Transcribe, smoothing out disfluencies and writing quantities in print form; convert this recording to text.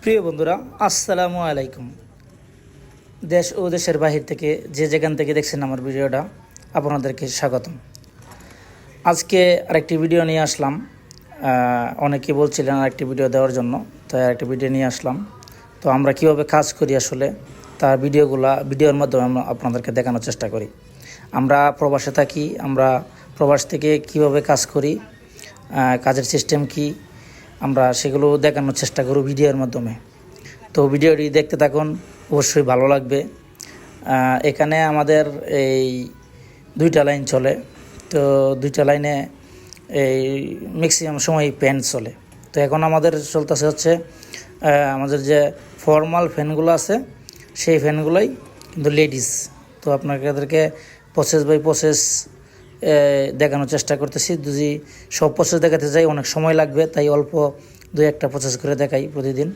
প্রিয় বন্ধুরা, আসসালামু আলাইকুম। দেশ ও দেশের বাহির থেকে যে যেখান থেকে দেখছেন আমার ভিডিওটা, আপনাদেরকে স্বাগতম। আজকে আরেকটি ভিডিও নিয়ে আসলাম। অনেকে বলছিলেন আরেকটি ভিডিও দেওয়ার জন্য, তাই আরেকটি ভিডিও নিয়ে আসলাম। তো আমরা কীভাবে কাজ করি আসলে তার ভিডিওর মাধ্যমে আমরা আপনাদেরকে দেখানোর চেষ্টা করি। আমরা প্রবাসে থাকি, আমরা প্রবাস থেকে কিভাবে কাজ করি, কাজের সিস্টেম কি, আমরা সেগুলো দেখানোর চেষ্টা করি ভিডিওর মাধ্যমে। তো ভিডিওটি দেখতে থাকুন, অবশ্যই ভালো লাগবে। এখানে আমাদের এই 2টা লাইন চলে। তো 2টা লাইনে এই ম্যাক্সিমাম সময় ফ্যান চলে। তো এখন আমাদের চলতেছে হচ্ছে আমাদের যে ফর্মাল ফ্যানগুলো আছে সেই ফ্যানগুলোই কিন্তু লেডিস। তো আপনাদেরকে প্রসেস বাই প্রসেস দেখানোর চেষ্টা করতেছি। যদি সব প্রসেস দেখাতে যাই অনেক সময় লাগবে, তাই অল্প 2-1টা প্রসেস করে দেখাই প্রতিদিন।